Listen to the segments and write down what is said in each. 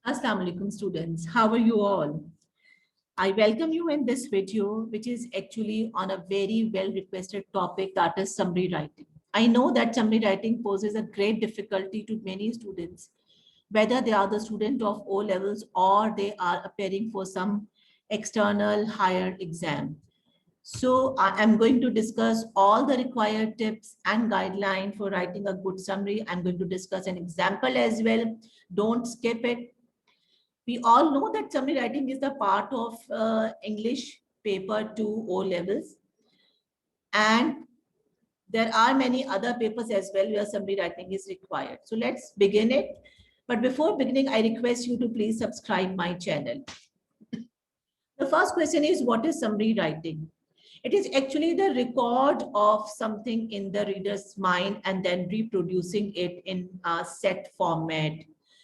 Assalamu alaikum students. How are you all? I welcome you in this video, which is actually on a very well requested topic, that is summary writing. I know that summary writing poses a great difficulty to many students, whether they are the student of O levels or they are appearing for some external higher exam. So I am going to discuss all the required tips and guidelines for writing a good summary. I'm going to discuss an example as well. Don't skip it. We all know that summary writing is the part of English paper 2 O levels. And there are many other papers as well where summary writing is required. So let's begin it. But before beginning, I request you to please subscribe my channel. The first question is, what is summary writing? It is actually the record of something in the reader's mind and then reproducing it in a set format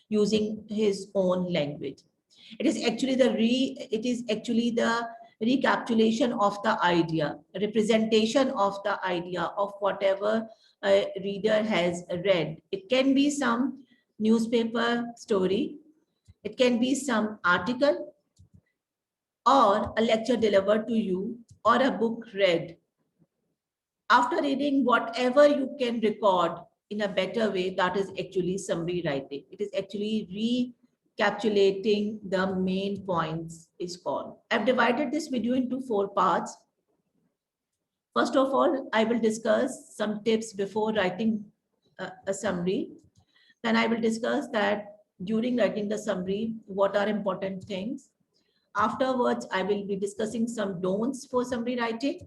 using his own language. It is actually the recapitulation of the idea, representation of the idea of whatever a reader has read. It can be some newspaper story, it can be some article, or a lecture delivered to you, or a book read. After reading whatever you can record in a better way, that is actually summary writing. It is actually recapitulating the main points is called. I've divided this video into 4 parts. First of all, I will discuss some tips before writing a summary. Then I will discuss that during writing the summary, what are important things. Afterwards, I will be discussing some don'ts for summary writing.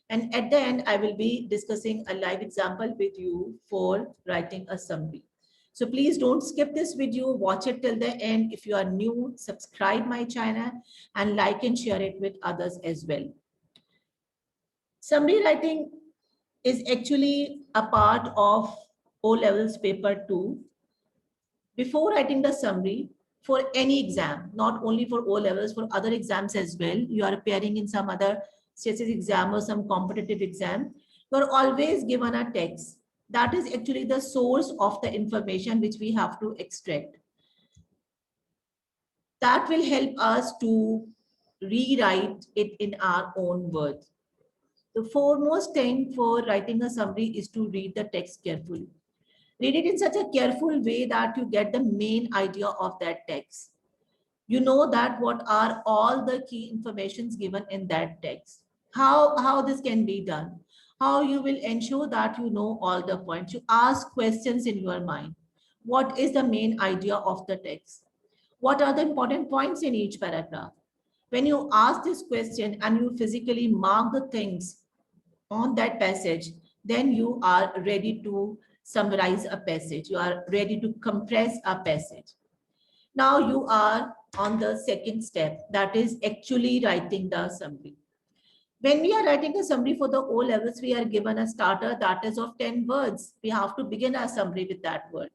And at the end, I will be discussing a live example with you for writing a summary. So please don't skip this video, watch it till the end. If you are new, subscribe my channel and like and share it with others as well. Summary writing is actually a part of O levels paper 2. Before writing the summary, for any exam, not only for O levels, for other exams as well, you are appearing in some other status exam or some competitive exam, you are always given a text. That is actually the source of the information which we have to extract. That will help us to rewrite it in our own words. The foremost thing for writing a summary is to read the text carefully. Read it in such a careful way that you get the main idea of that text. You know that what are all the key informations given in that text. How this can be done. How you will ensure that you know all the points. You ask questions in your mind. What is the main idea of the text? What are the important points in each paragraph? When you ask this question and you physically mark the things on that passage, then you are ready to summarize a passage. You are ready to compress a passage. Now you are on the second step, that is actually writing the summary. When we are writing a summary for the O levels, we are given a starter that is of 10 words. We have to begin our summary with that word.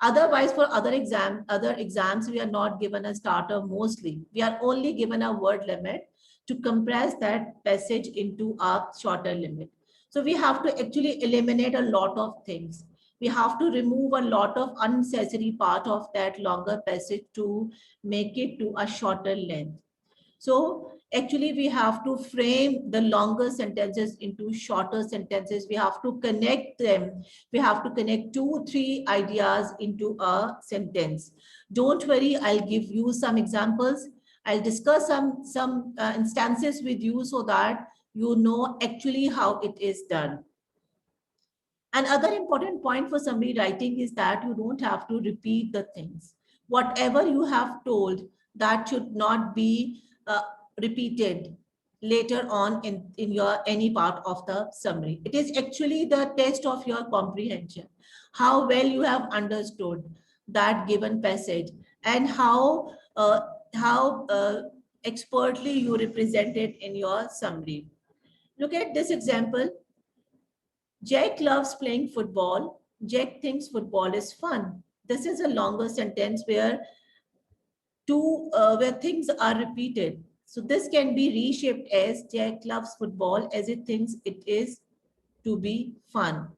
Otherwise, for other exams, we are not given a starter mostly. We are only given a word limit to compress that passage into a shorter limit. So we have to actually eliminate a lot of things. We have to remove a lot of unnecessary part of that longer passage to make it to a shorter length. So actually we have to frame the longer sentences into shorter sentences. We have to connect them. We have to connect 2-3 ideas into a sentence. Don't worry, I'll give you some examples. I'll discuss some instances with you so that you know actually how it is done. Another important point for summary writing is that you don't have to repeat the things. Whatever you have told, that should not be repeated later on in your any part of the summary. It is actually the test of your comprehension, how well you have understood that given passage and how expertly you represent it in your summary. Look at this example. Jack loves playing football. Jack thinks football is fun. This is a longer sentence where where things are repeated. So this can be reshaped as Jack loves football as he thinks it is to be fun.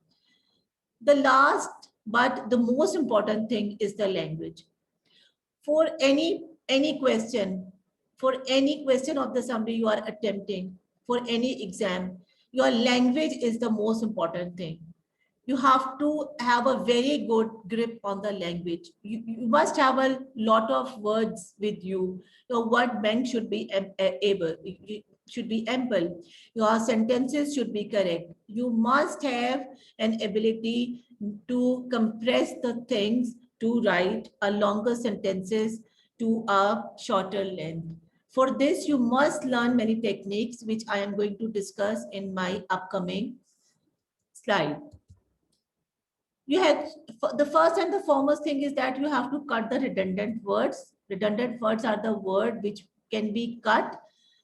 The last but the most important thing is the language. For any question, for any question of the summary you are attempting, for any exam, your language is the most important thing. You have to have a very good grip on the language. You must have a lot of words with you. Your word bank should be able, should be ample. Your sentences should be correct. You must have an ability to compress the things, to write a longer sentences to a shorter length. For this, you must learn many techniques, which I am going to discuss in my upcoming slide. You have the first and the foremost thing is that you have to cut the redundant words. Redundant words are the word which can be cut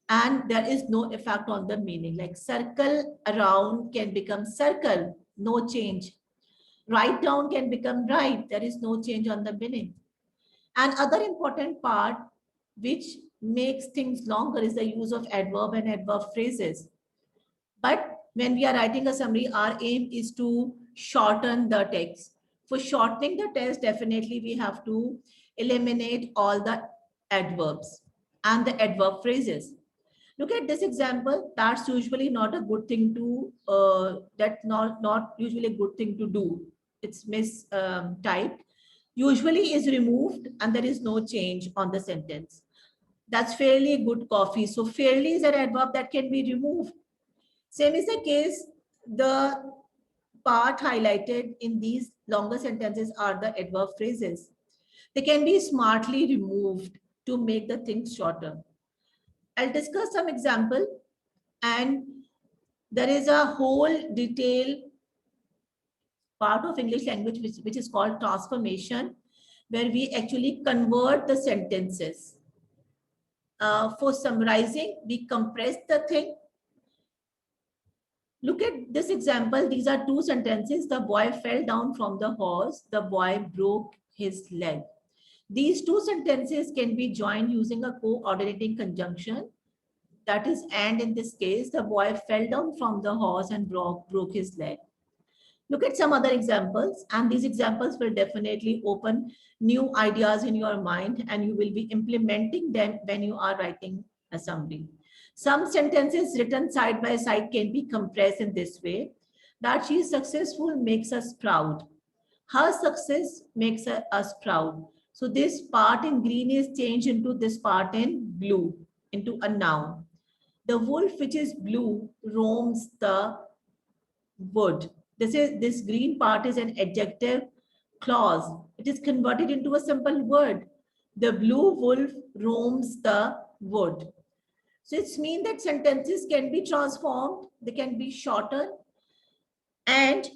and there is no effect on the meaning. Like circle around can become circle, no change. Write down can become write, there is no change on the meaning. And other important part which makes things longer is the use of adverb and adverb phrases. But when we are writing a summary, our aim is to shorten the text. For shortening the text, definitely we have to eliminate all the adverbs and the adverb phrases. Look at this example. That's usually not a good thing to, that's not usually a good thing to do. It's mistyped. Usually is removed and there is no change on the sentence. That's fairly good coffee. So fairly is an adverb that can be removed. Same is the case, the part highlighted in these longer sentences are the adverb phrases. They can be smartly removed to make the things shorter. I'll discuss some example and there is a whole detailed part of English language which is called transformation, where we actually convert the sentences. For summarizing, we compress the thing. Look at this example. These are two sentences. The boy fell down from the horse. The boy broke his leg. These two sentences can be joined using a coordinating conjunction. That is, and in this case, the boy fell down from the horse and broke his leg. Look at some other examples, and these examples will definitely open new ideas in your mind, and you will be implementing them when you are writing a summary. Some sentences written side by side can be compressed in this way: that she is successful makes us proud. Her success makes us proud. So this part in green is changed into this part in blue, into a noun. The wolf, which is blue, roams the wood. This green part is an adjective clause. It is converted into a simple word. The blue wolf roams the wood. So it's mean that sentences can be transformed, they can be shortened, and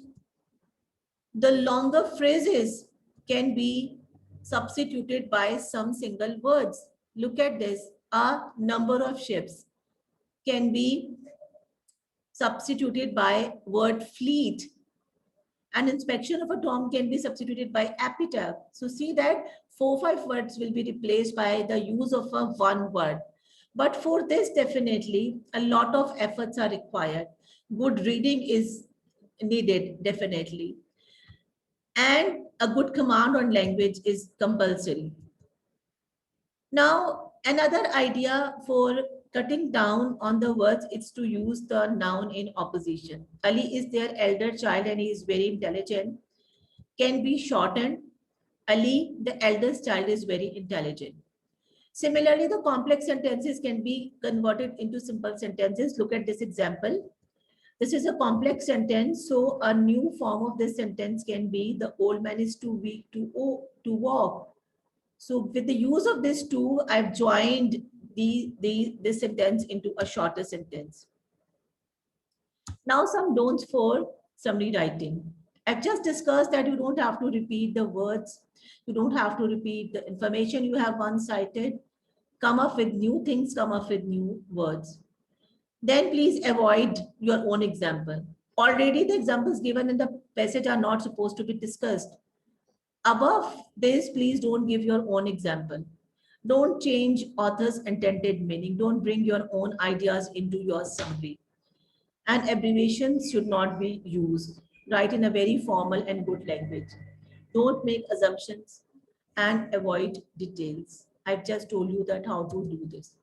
the longer phrases can be substituted by some single words. Look at this. A number of ships can be substituted by word fleet. An inspection of a tomb can be substituted by epitaph. So see that 4-5 words will be replaced by the use of a one word. But for this, definitely a lot of efforts are required. Good reading is needed, definitely. And a good command on language is compulsory. Now, another idea for cutting down on the words is to use the noun in opposition. Ali is their elder child and he is very intelligent. Can be shortened. Ali, the eldest child, is very intelligent. Similarly, the complex sentences can be converted into simple sentences. Look at this example. This is a complex sentence. So a new form of this sentence can be the old man is too weak to walk. So with the use of this two, I've joined this sentence into a shorter sentence. Now some don'ts for summary writing. I've just discussed that you don't have to repeat the words. You don't have to repeat the information you have once cited. Come up with new things, come up with new words. Then please avoid your own example. Already the examples given in the passage are not supposed to be discussed. Above this, please don't give your own example. Don't change author's intended meaning. Don't bring your own ideas into your summary. And abbreviations should not be used. Write in a very formal and good language. Don't make assumptions. and avoid details. I've just told you that how to do this.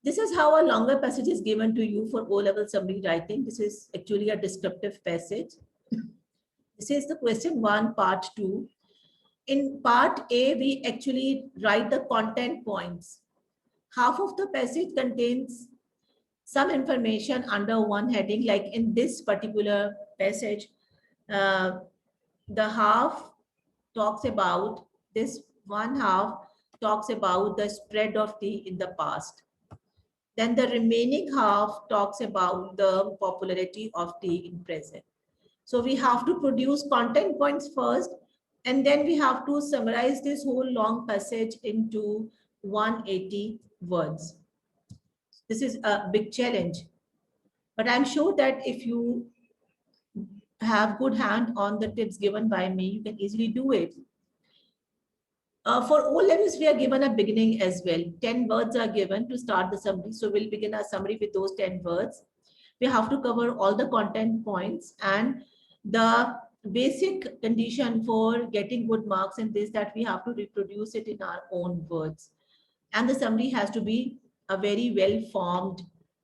This is how a longer passage is given to you for O-level summary writing. This is actually a descriptive passage. This is the question 1, part 2. In part A, we actually write the content points. Half of the passage contains some information under one heading, like in this particular passage, the half talks about, this one half talks about the spread of tea in the past. Then the remaining half talks about the popularity of tea in present. So we have to produce content points first, and then we have to summarize this whole long passage into 180 words. This is a big challenge, but I'm sure that if you have good hand on the tips given by me, you can easily do it. For O levels, we are given a beginning as well. 10 words are given to start the summary. So we'll begin our summary with those 10 words. We have to cover all the content points, and the basic condition for getting good marks in this, that we have to reproduce it in our own words. And the summary has to be a very well-formed,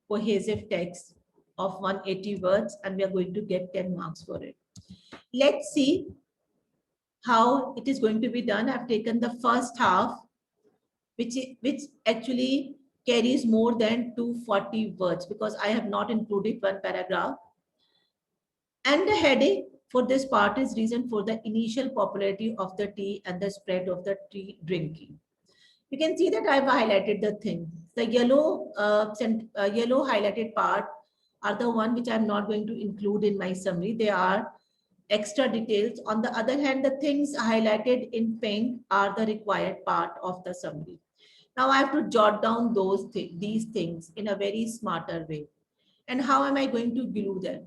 cohesive text of 180 words, and we are going to get 10 marks for it. Let's see how it is going to be done. I've taken the first half, which actually carries more than 240 words, because I have not included one paragraph. And the heading for this part is reason for the initial popularity of the tea and the spread of the tea drinking. You can see that I've highlighted the thing. The yellow highlighted part are the one which I'm not going to include in my summary. They are extra details. On the other hand, the things highlighted in pink are the required part of the summary. Now I have to jot down these things in a very smarter way. And how am I going to glue them?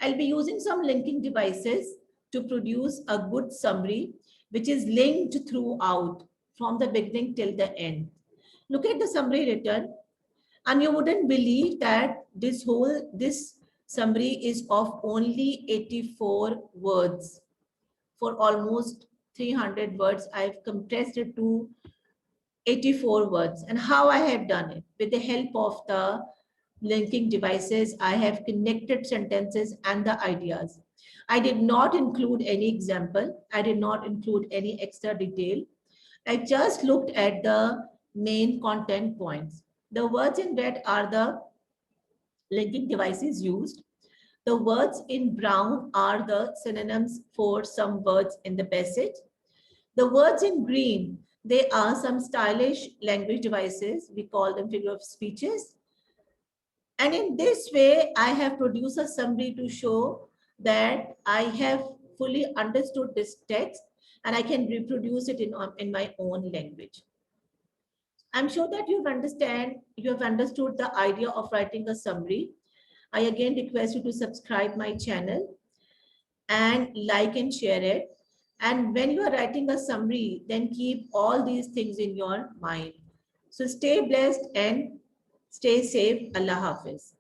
I'll be using some linking devices to produce a good summary, which is linked throughout from the beginning till the end. Look at the summary written, and you wouldn't believe that this summary is of only 84 words. For almost 300 words, I've compressed it to 84 words. And how I have done it? With the help of the linking devices, I have connected sentences and the ideas. I did not include any example. I did not include any extra detail. I just looked at the main content points. The words in red are the linking devices used. The words in brown are the synonyms for some words in the passage. The words in green, they are some stylish language devices. We call them figure of speeches. And in this way, I have produced a summary to show that I have fully understood this text and I can reproduce it in my own language. I'm sure that you have understood the idea of writing a summary. I again request you to subscribe my channel and like and share it. And when you are writing a summary, then keep all these things in your mind. So stay blessed and stay safe. Allah Hafiz.